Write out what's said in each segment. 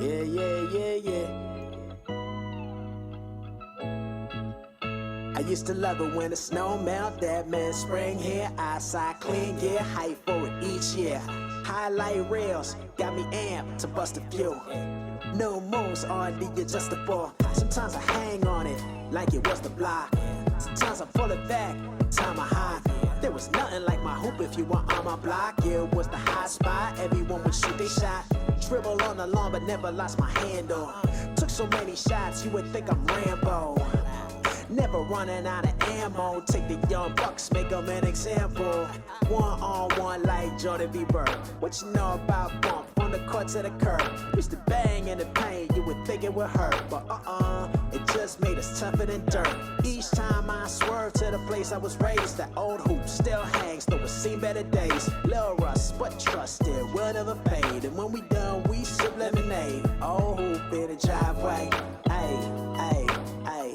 Yeah, yeah, yeah, yeah. I used to love it when the snow melt. That meant spring here, eyesight clean, yeah. Hype for it each year. Highlight reels got me amped to bust a few. No moves on the adjustable. Sometimes I hang on it like it was the block. Sometimes I pull it back, time I hide. There was nothing like my hoop if you were on my block. It was the hot spot, everyone would shoot their shot. Dribble on the lawn but never lost my handle. Took so many shots you would think I'm Rambo. Never running out of ammo. Take the young bucks, make them an example. One on one like Jordan B. Bird. What you know about bump from the court to the curb? Used to bang in the pain, you would think it would hurt. But it just made us tougher than dirt. Each time I swerved to the place I was raised, that old hoop still hangs, though it's seen better days. Lil' rust, but trusted, we'll never paid. And when we done, we sip lemonade. Old hoop in the driveway, ayy, ayy, ayy.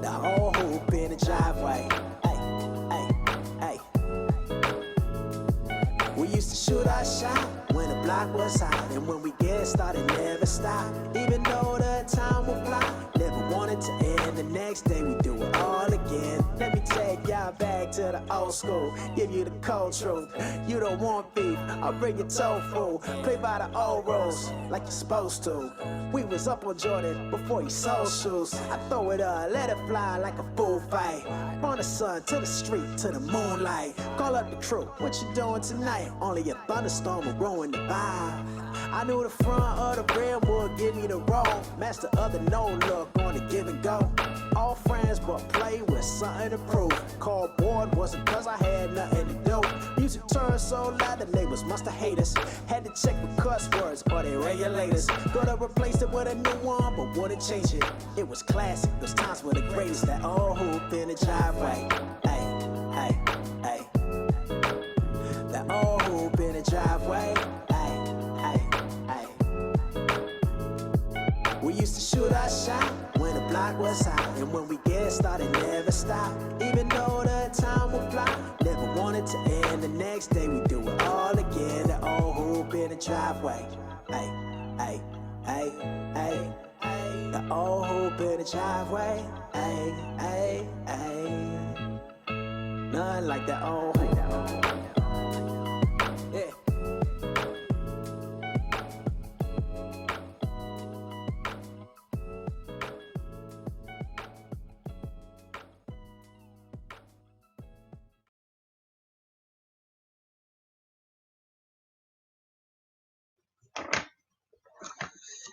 The whole hoop in the driveway. Ay, ay, ay. We used to shoot our shot when the block was hot. And when we get started, never stop. Even though the time will fly, never wanted to end. The next day we do it all again. Let me take y'all back to the old school. Give you the cold truth. You don't want beef, I'll bring you tofu. Play by the old rules like you're supposed to. We was up on Jordan before he sold shoes. I throw it up, let it fly like a bull fight. From the sun to the street to the moonlight. Call up the crew, what you doing tonight? Only a thunderstorm will ruin the vibe. I knew the front of the rim would give me the roll. Master of the no look on the give and go. All friends but play with something to prove. Called board wasn't cause I had nothing to do. Music turned so loud the neighbors must have hated us. Had to check with cuss words or they regulators. Gonna replace it with a new one but wouldn't change it. It was classic, those times were the greatest. That old hoop in the driveway. Ay, ay, ay. That old hoop in the driveway. We used to shoot our shot when the block was hot. And when we get started, never stop. Even though the time will fly, never wanted to end. The next day we do it all again. The old hoop in the driveway. Ay, ay, ay, ay, ay. The old hoop in the driveway. Ay, ay, ay. Nothing like the old hoop. Yeah.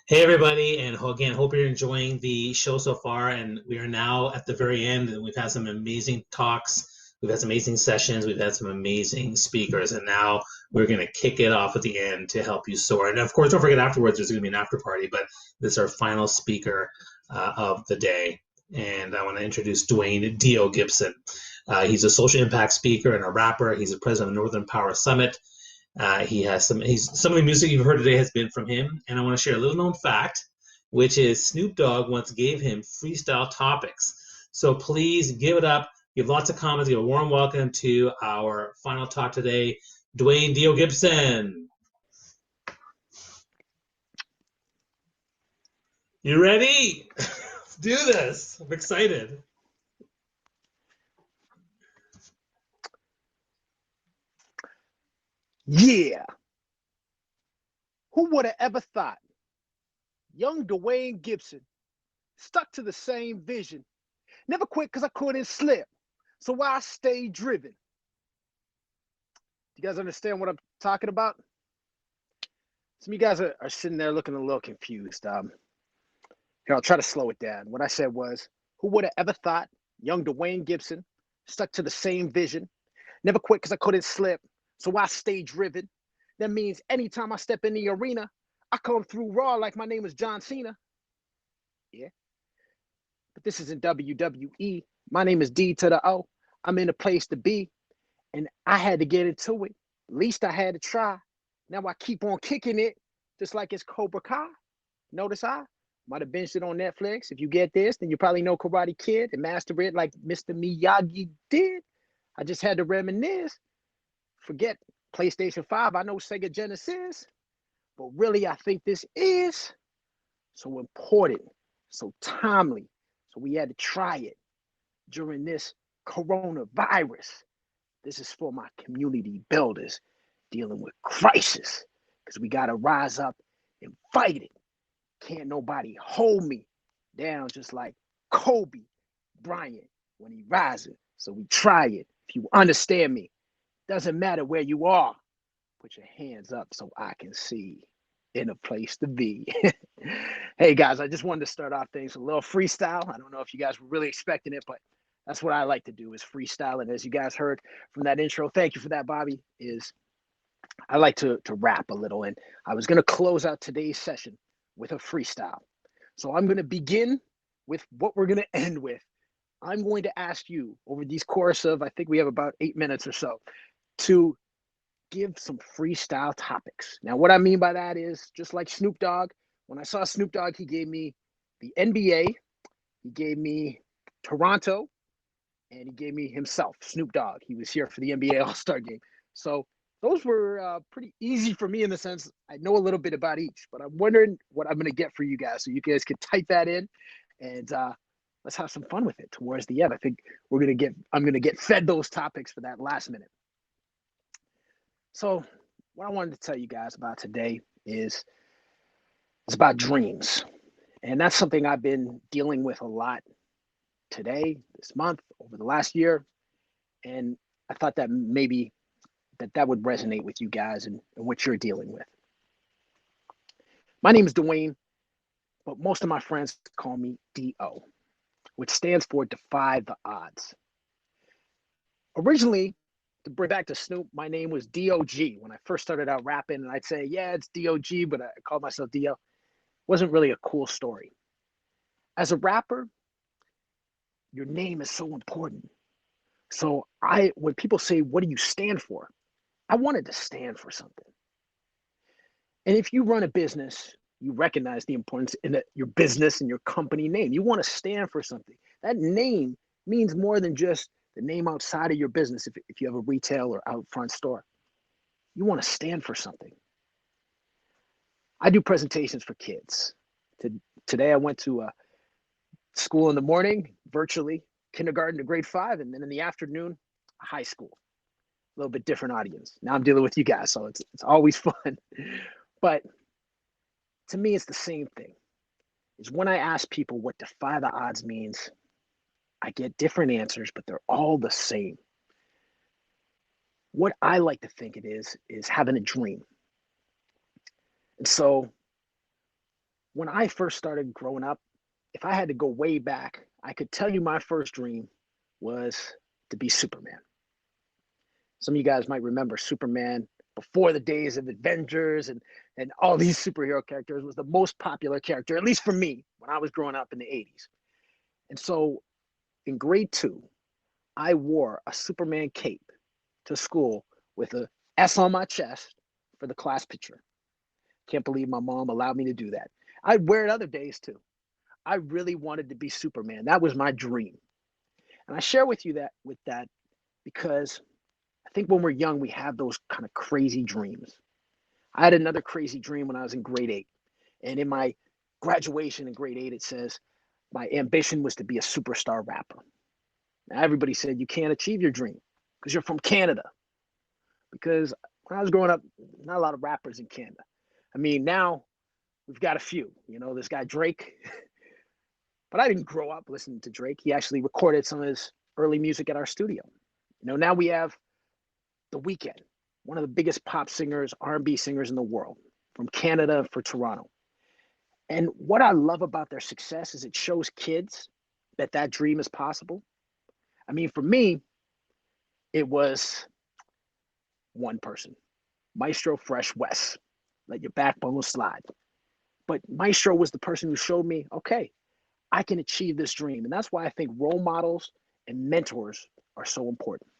Hey everybody, and again, hope you're enjoying the show so far. And we are now at the very end, and we've had some amazing talks, we've had some amazing sessions, we've had some amazing speakers, and now we're going to kick it off at the end to help you soar. And of course, don't forget afterwards there's going to be an after party, but this is our final speaker of the day. And I want to introduce Dwayne Dio Gibson. He's a social impact speaker and a rapper. He's the president of Northern Power Summit. He has some of the music you've heard today has been from him. And I want to share a little known fact, which is Snoop Dogg once gave him freestyle topics. So please give it up. Give lots of comments. Give a warm welcome to our final talk today, Dwayne Dio Gibson. You ready? Let's do this. I'm excited. Yeah. Who would have ever thought? Young Dwayne Gibson stuck to the same vision. Never quit because I couldn't slip. So I stayed driven. Do you guys understand what I'm talking about? Some of you guys are sitting there looking a little confused. Here, I'll try to slow it down. What I said was, who would have ever thought young Dwayne Gibson stuck to the same vision? Never quit because I couldn't slip. So I stay driven. That means anytime I step in the arena, I come through raw like my name is John Cena. Yeah. But this isn't WWE. My name is D to the O. I'm in a place to be. And I had to get into it. At least I had to try. Now I keep on kicking it, just like it's Cobra Kai. Notice I might have binged it on Netflix. If you get this, then you probably know Karate Kid and master it like Mr. Miyagi did. I just had to reminisce. Forget PlayStation 5. I know Sega Genesis. But really, I think this is so important, so timely. So we had to try it during this coronavirus. This is for my community builders dealing with crisis because we got to rise up and fight it. Can't nobody hold me down just like Kobe Bryant when he rises. So we try it. If you understand me, doesn't matter where you are, put your hands up so I can see in a place to be. Hey guys, I just wanted to start off things with a little freestyle. I don't know if you guys were really expecting it, but that's what I like to do is freestyle. And as you guys heard from that intro, thank you for that, Bobby, is I like to rap a little. And I was going to close out today's session with a freestyle. So I'm going to begin with what we're going to end with. I'm going to ask you over these course of, I think we have about 8 minutes or so, to give some freestyle topics. Now, what I mean by that is just like Snoop Dogg. When I saw Snoop Dogg, he gave me the NBA, he gave me Toronto, and he gave me himself, Snoop Dogg. He was here for the NBA All-Star game. So those were pretty easy for me in the sense I know a little bit about each, but I'm wondering what I'm going to get for you guys. So you guys can type that in and let's have some fun with it towards the end. I think I'm going to get fed those topics for that last minute. So what I wanted to tell you guys about today is it's about dreams. And that's something I've been dealing with a lot today, this month, over the last year. And I thought that maybe that would resonate with you guys and what you're dealing with. My name is Dwayne, but most of my friends call me D.O., which stands for Defy the Odds. Originally, to bring back to Snoop, my name was D.O.G. when I first started out rapping, and I'd say, yeah, it's D.O.G., but I called myself D.O. Wasn't really a cool story. As a rapper, your name is so important. So when people say, what do you stand for? I wanted to stand for something. And if you run a business, you recognize the importance in your business and your company name. You want to stand for something. That name means more than just the name outside of your business if you have a retail or out front store. You want to stand for something. I do presentations for kids. Today I went to a school in the morning, virtually, kindergarten to grade 5, and then in the afternoon, high school. A little bit different audience. Now I'm dealing with you guys, so it's always fun. But to me, it's the same thing. Is when I ask people what defy the odds means, I get different answers, but they're all the same. What I like to think it is having a dream. And so when I first started growing up, if I had to go way back, I could tell you my first dream was to be Superman. Some of you guys might remember Superman before the days of Avengers and all these superhero characters was the most popular character, at least for me, when I was growing up in the 80s. And so in grade 2, I wore a Superman cape to school with a S on my chest for the class picture. Can't believe my mom allowed me to do that. I'd wear it other days too. I really wanted to be Superman. That was my dream. And I share with you that because I think when we're young, we have those kind of crazy dreams. I had another crazy dream when I was in grade 8. And in my graduation in grade 8, it says, my ambition was to be a superstar rapper. Now, everybody said, you can't achieve your dream because you're from Canada. Because when I was growing up, not a lot of rappers in Canada. I mean, now we've got a few. You know, this guy Drake. But I didn't grow up listening to Drake. He actually recorded some of his early music at our studio. You know, now we have The Weeknd, one of the biggest pop singers, R&B singers in the world, from Canada for Toronto. And what I love about their success is it shows kids that dream is possible. I mean, for me, it was one person, Maestro Fresh Wes. Let your backbone slide. But Maestro was the person who showed me, okay, I can achieve this dream. And that's why I think role models and mentors are so important.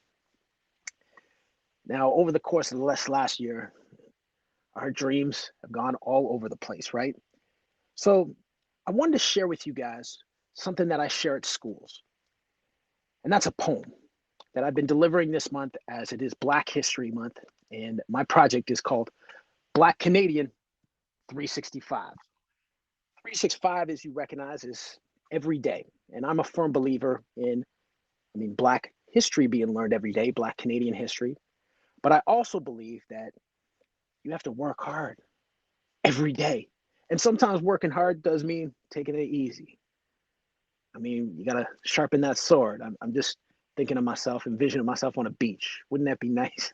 Now, over the course of the last year, our dreams have gone all over the place, right? So I wanted to share with you guys something that I share at schools. And that's a poem that I've been delivering this month as it is Black History Month. And my project is called Black Canadian 365. 365, as you recognize, is every day. And I'm a firm believer in, Black history being learned every day, Black Canadian history. But I also believe that you have to work hard every day. And sometimes working hard does mean taking it easy. You got to sharpen that sword. I'm just thinking of myself, envisioning myself on a beach. Wouldn't that be nice?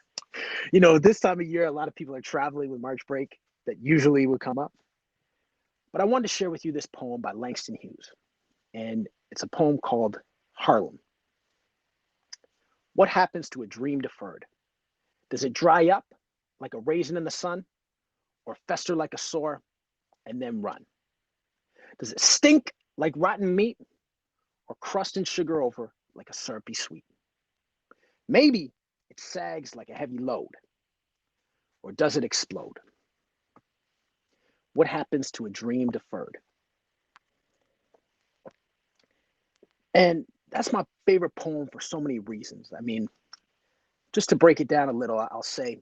This time of year, a lot of people are traveling with March break that usually would come up. But I wanted to share with you this poem by Langston Hughes. And it's a poem called Harlem. What happens to a dream deferred? Does it dry up like a raisin in the sun, or fester like a sore and then run? Does it stink like rotten meat, or crust and sugar over like a syrupy sweet? Maybe it sags like a heavy load, or does it explode? What happens to a dream deferred? And that's my favorite poem for so many reasons. Just to break it down a little, I'll say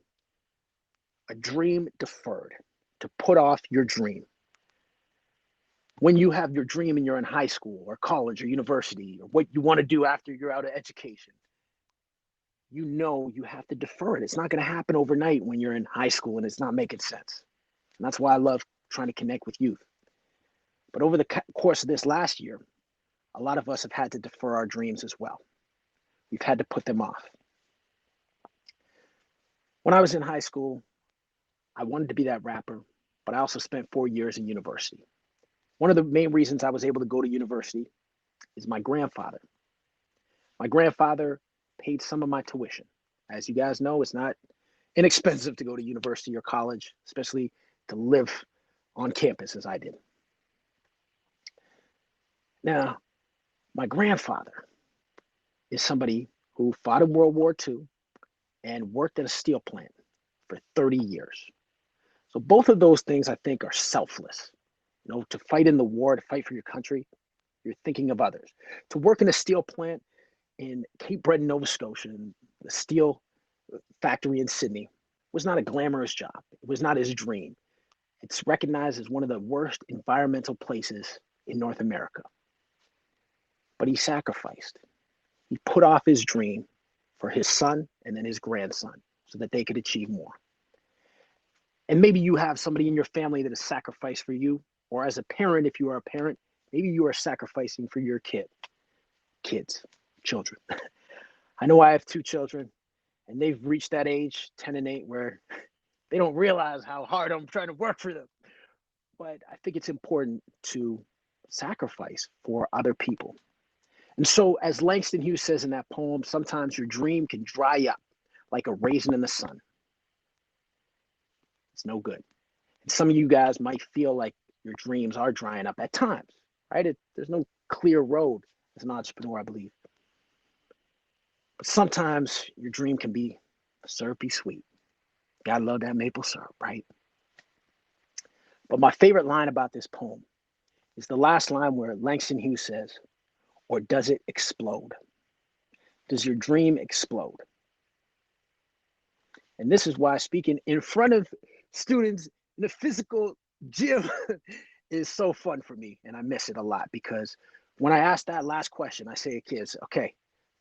a dream deferred, to put off your dream. When you have your dream and you're in high school or college or university, or what you want to do after you're out of education, you have to defer it. It's not going to happen overnight when you're in high school and it's not making sense. And that's why I love trying to connect with youth. But over the course of this last year, a lot of us have had to defer our dreams as well. We've had to put them off. When I was in high school, I wanted to be that rapper, but I also spent 4 years in university. One of the main reasons I was able to go to university is my grandfather. My grandfather paid some of my tuition. As you guys know, it's not inexpensive to go to university or college, especially to live on campus as I did. Now, my grandfather is somebody who fought in World War II and worked at a steel plant for 30 years. So both of those things I think are selfless. To fight in the war, to fight for your country, you're thinking of others. To work in a steel plant in Cape Breton, Nova Scotia, and the steel factory in Sydney was not a glamorous job. It was not his dream. It's recognized as one of the worst environmental places in North America. But he sacrificed. He put off his dream for his son and then his grandson so that they could achieve more. And maybe you have somebody in your family that has sacrificed for you, or as a parent, if you are a parent, maybe you are sacrificing for your children. I know I have 2 children, and they've reached that age, 10 and 8, where they don't realize how hard I'm trying to work for them. But I think it's important to sacrifice for other people. And so, as Langston Hughes says in that poem, sometimes your dream can dry up like a raisin in the sun. It's no good. And some of you guys might feel like your dreams are drying up at times, right? There's no clear road as an entrepreneur, I believe. But sometimes your dream can be syrupy sweet. Gotta love that maple syrup, right? But my favorite line about this poem is the last line where Langston Hughes says, or does it explode? Does your dream explode? And this is why speaking in front of students in a physical gym is so fun for me. And I miss it a lot, because when I ask that last question, I say to kids, okay,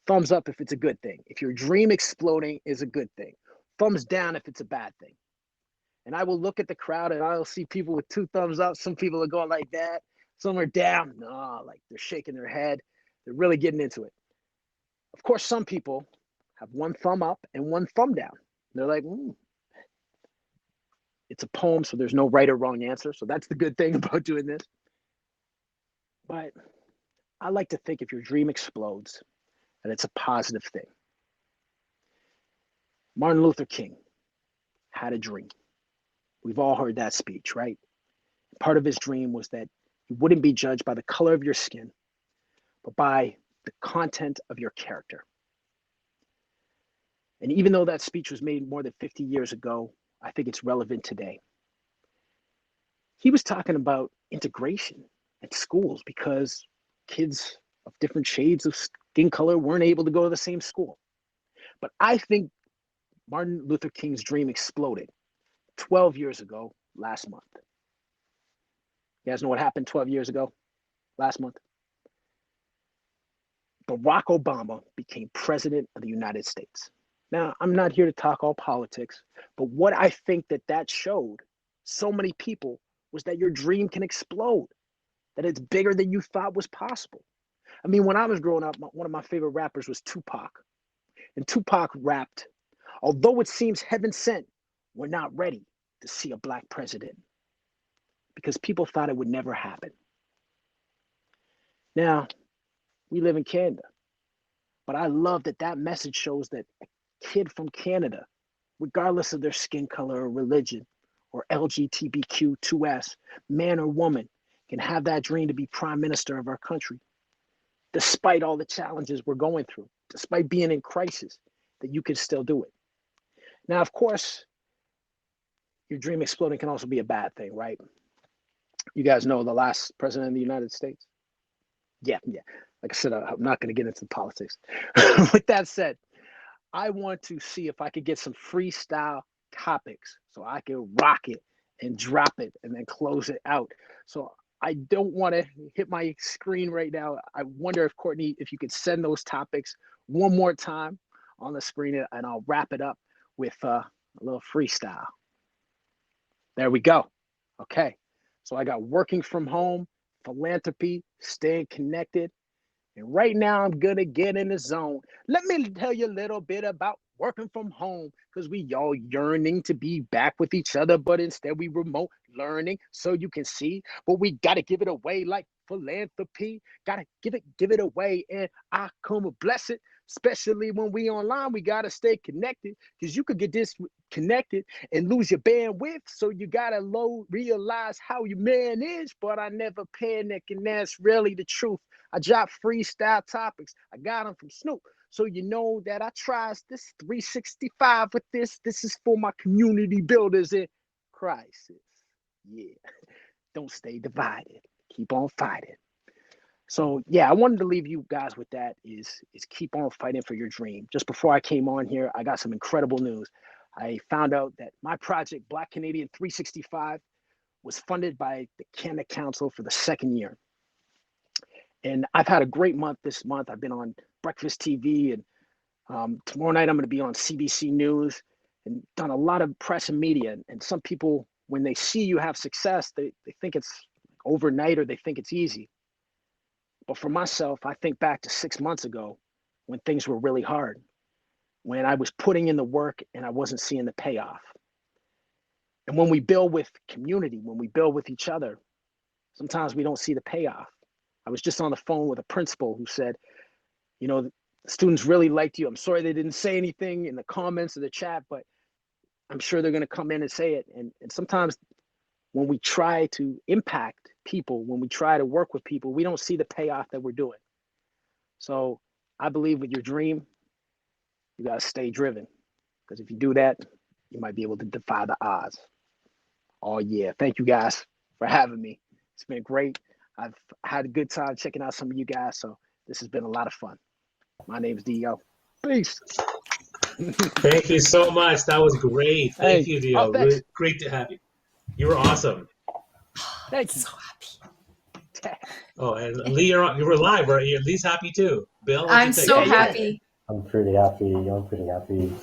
thumbs up if it's a good thing. If your dream exploding is a good thing. Thumbs down if it's a bad thing. And I will look at the crowd and I'll see people with 2 thumbs up. Some people are going like that. Some are down. No, like they're shaking their head. They're really getting into it. Of course, some people have 1 thumb up and 1 thumb down. They're like, It's a poem, so there's no right or wrong answer. So that's the good thing about doing this. But I like to think if your dream explodes, that it's a positive thing. Martin Luther King had a dream. We've all heard that speech, right? Part of his dream was that you wouldn't be judged by the color of your skin, but by the content of your character. And even though that speech was made more than 50 years ago, I think it's relevant today. He was talking about integration at schools because kids of different shades of skin color weren't able to go to the same school. But I think Martin Luther King's dream exploded 12 years ago last month. You guys know what happened 12 years ago, last month? Barack Obama became president of the United States. Now, I'm not here to talk all politics, but what I think that showed so many people was that your dream can explode, that it's bigger than you thought was possible. I mean, when I was growing up, one of my favorite rappers was Tupac. And Tupac rapped, although it seems heaven sent, we're not ready to see a black president because people thought it would never happen. Now, we live in Canada, but I love that message shows that a kid from Canada, regardless of their skin color or religion or LGBTQ2S, man or woman, can have that dream to be prime minister of our country, despite all the challenges we're going through, despite being in crisis, that you can still do it. Now, of course, your dream exploding can also be a bad thing, right? You guys know the last president of the United States? Yeah. Like I said, I'm not going to get into politics. With that said, I want to see if I could get some freestyle topics so I can rock it and drop it and then close it out. So I don't want to hit my screen right now. I wonder if Courtney, if you could send those topics one more time on the screen, and I'll wrap it up with a little freestyle. There we go. Okay. So I got working from home, philanthropy, staying connected. And right now I'm gonna get in the zone. Let me tell you a little bit about working from home, because we all yearning to be back with each other, but instead we remote learning so you can see. But we gotta give it away like philanthropy. Gotta give it away, and I come bless it. Especially when we online, we gotta stay connected, because you could get disconnected and lose your bandwidth. So you gotta realize how your man is. But I never panic, and that's really the truth. I drop freestyle topics. I got them from Snoop. So you know that I tries this 365 with this. This is for my community builders in crisis. Yeah. Don't stay divided. Keep on fighting. So yeah, I wanted to leave you guys with that is keep on fighting for your dream. Just before I came on here, I got some incredible news. I found out that my project, Black Canadian 365, was funded by the Canada Council for the second year. And I've had a great month this month. I've been on Breakfast TV, and tomorrow night I'm going to be on CBC News, and done a lot of press and media. And some people, when they see you have success, they think it's overnight, or they think it's easy. But for myself, I think back to 6 months ago when things were really hard, when I was putting in the work and I wasn't seeing the payoff. And when we build with community, when we build with each other, sometimes we don't see the payoff. I was just on the phone with a principal who said, you know, the students really liked you. I'm sorry they didn't say anything in the comments or the chat, but I'm sure they're going to come in and say it. And sometimes when we try to impact people, when we try to work with people, we don't see the payoff that we're doing. So I believe with your dream, you got to stay driven, because if you do that, you might be able to defy the odds. Oh yeah. Thank you guys for having me. It's been great. I've had a good time checking out some of you guys. So this has been a lot of fun. My name is Dio. Peace. Thank you so much. That was great. Thank you, Dio. Oh, really great to have you. You were awesome. Thank you. So happy. Oh, and Lee, you were live, right? Lee's happy too. Bill, I'm so Yeah, yeah. happy. I'm pretty happy. I'm pretty happy.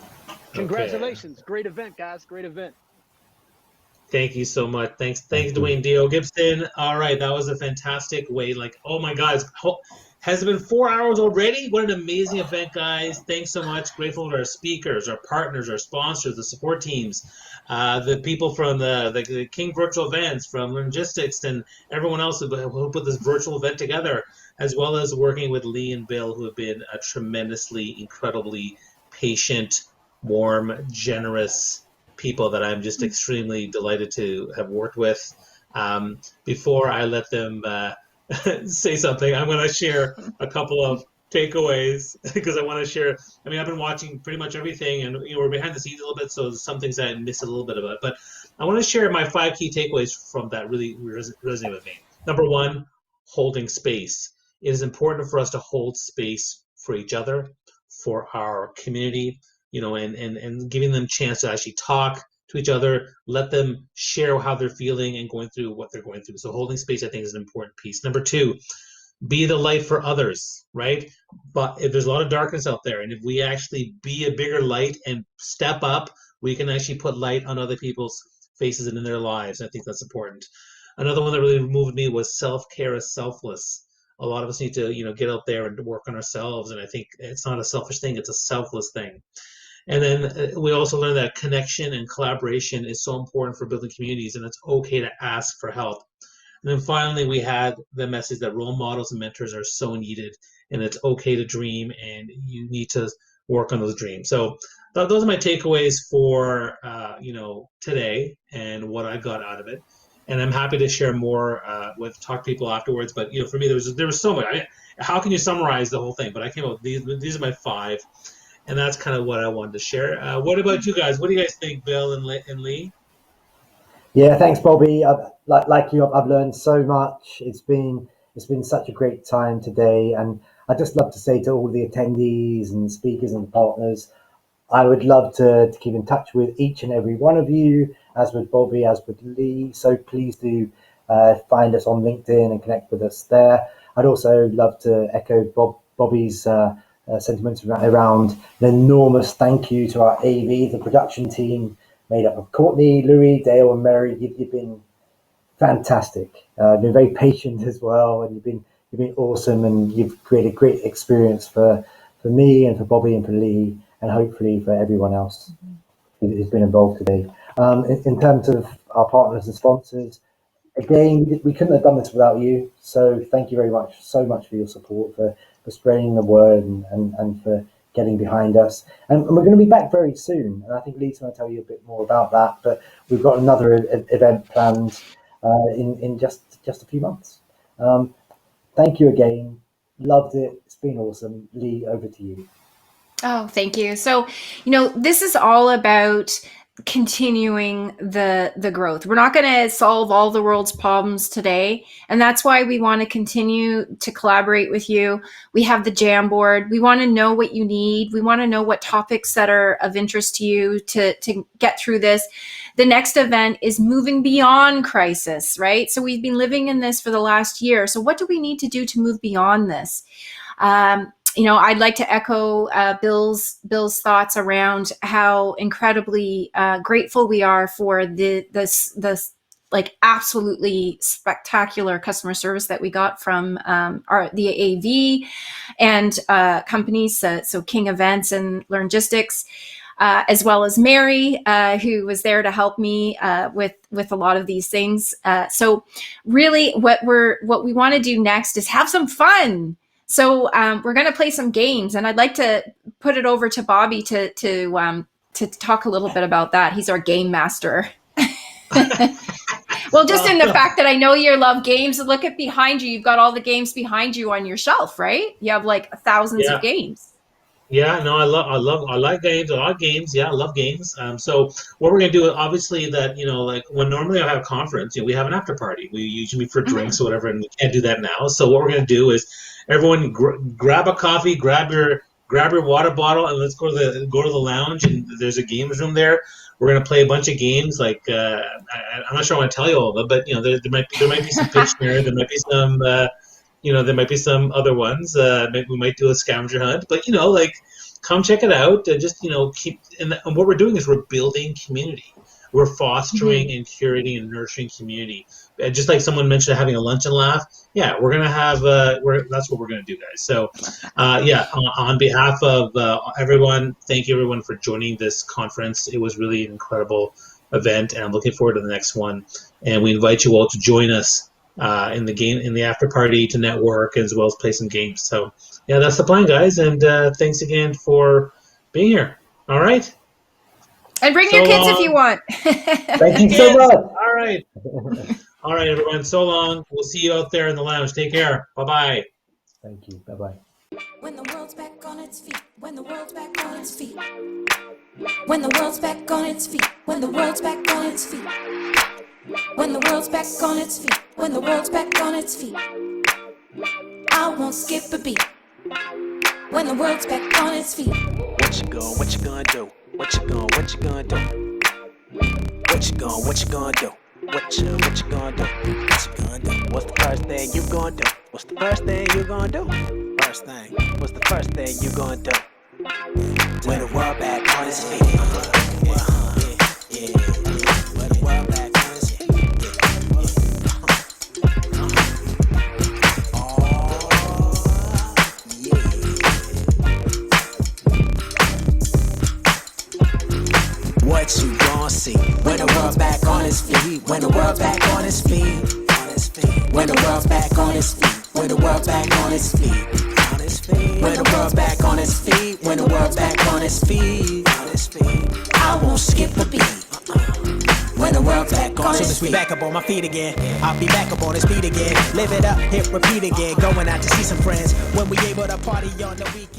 Congratulations. Great event, guys. Great event. Thank you so much. Thanks, Dwayne Dio Gibson. All right, that was a fantastic way. Like, oh my God, has it been 4 hours already? What an amazing event, guys. Thanks so much. Grateful to our speakers, our partners, our sponsors, the support teams, the people from the King Virtual Events, from Logistics, and everyone else who put this virtual event together, as well as working with Lee and Bill, who have been a tremendously, incredibly patient, warm, generous people that I'm just extremely delighted to have worked with. Before I let them say something, I'm going to share a couple of takeaways, because I want to share. I mean, I've been watching pretty much everything, and we're behind the scenes a little bit, so some things I missed a little bit about. But I want to share my 5 key takeaways from that really resonated with me. Number 1, holding space. It is important for us to hold space for each other, for our community, and giving them a chance to actually talk, to each other, let them share how they're feeling and going through what they're going through. So holding space, I think, is an important piece. Number two, be the light for others, right? But if there's a lot of darkness out there, and if we actually be a bigger light and step up, we can actually put light on other people's faces and in their lives. I think that's important. Another one that really moved me was self-care is selfless. A lot of us need to, get out there and work on ourselves. And I think it's not a selfish thing, it's a selfless thing. And then we also learned that connection and collaboration is so important for building communities, and it's okay to ask for help. And then finally, we had the message that role models and mentors are so needed, and it's okay to dream, and you need to work on those dreams. So those are my takeaways for today and what I got out of it. And I'm happy to share more talk to people afterwards. But for me, there was so much. How can you summarize the whole thing? But I came up with these are my 5, and that's kind of what I wanted to share. What about you guys? What do you guys think, Bill and Lee? Yeah, thanks, Bobby. Like you, I've learned so much. It's been such a great time today, and I'd just love to say to all the attendees and speakers and partners, I would love to keep in touch with each and every one of you, as with Bobby, as with Lee. So please do find us on LinkedIn and connect with us there. I'd also love to echo Bobby's sentiments around an enormous thank you to our AV, the production team, made up of Courtney, Louis, Dale, and Mary. You've been fantastic. Been very patient as well, and you've been awesome, and you've created a great experience for me and for Bobby and for Lee, and hopefully for everyone else who's been involved today. In terms of our partners and sponsors, again, we couldn't have done this without you. So thank you very much, so much for your support, for spreading the word and for getting behind us. And we're going to be back very soon. And I think Lee's going to tell you a bit more about that. But we've got another event planned in just a few months. Thank you again. Loved it. It's been awesome. Lee, over to you. Oh, thank you. So, this is all about continuing the growth. We're not going to solve all the world's problems today. And that's why we want to continue to collaborate with you. We have the Jamboard. We want to know what you need. We want to know what topics that are of interest to you to get through this. The next event is moving beyond crisis, right? So we've been living in this for the last year. So what do we need to do to move beyond this? I'd like to echo Bill's thoughts around how incredibly grateful we are for this like absolutely spectacular customer service that we got from the AV and companies, so King Events and Learngistics, as well as Mary, who was there to help me with a lot of these things. So really, what we want to do next is have some fun. So we're going to play some games, and I'd like to put it over to Bobby to talk a little bit about that. He's our game master. Well, just in the fact that I know you love games. Look at behind you. You've got all the games behind you on your shelf, right? You have like thousands of games. Yeah, no, I like games. A lot of games. Yeah, I love games. So what we're gonna do, obviously, that like when normally I have a conference, we have an after party. We usually meet for drinks or whatever, and we can't do that now. So what we're gonna do is everyone grab a coffee, grab your water bottle, and let's go to the lounge. And there's a games room there. We're gonna play a bunch of games. Like I'm not sure I want to tell you all of them, but there might be some Pictionary. There might be some. There might be some other ones. We might do a scavenger hunt, but come check it out. Just keep. And what we're doing is we're building community. We're fostering and curating and nurturing community. Just like someone mentioned, having a lunch and laugh. Yeah, we're gonna have. That's what we're gonna do, guys. So, on behalf of everyone, thank you everyone for joining this conference. It was really an incredible event, and I'm looking forward to the next one. And we invite you all to join us. In the after party, to network as well as play some games. So yeah, that's the plan, guys. And thanks again for being here. All right. And bring your kids if you want. Thank you so much. All right. All right, everyone. So long. We'll see you out there in the lounge. Take care. Bye-bye. Thank you. Bye-bye. When the world's back on its feet, when the world's back on its feet, when the world's back on its feet, when the world's back on its feet, when the world's back on its feet, when the world's back on its feet, I won't skip a beat. When the world's back on its feet, What you gonna do? What you gonna do? What you gonna do? What you gonna do? What you gonna do? What's the first thing you gonna do? What's the first thing you gonna do? First thing. What's the first thing you gonna do? When the world back on its feet. Yeah. When the world back on its feet. What you gon' see when the world's back on its feet? When the world's back on its feet. When the world's back on its feet. When the world's back on its feet. When the world's back on its feet. When the world's back on its feet. I won't skip a beat. When the world's back on its feet. Soon as we back up on my feet again, I'll be back up on its feet again. Live it up, hit repeat again. Going out to see some friends when we able to party on the weekend.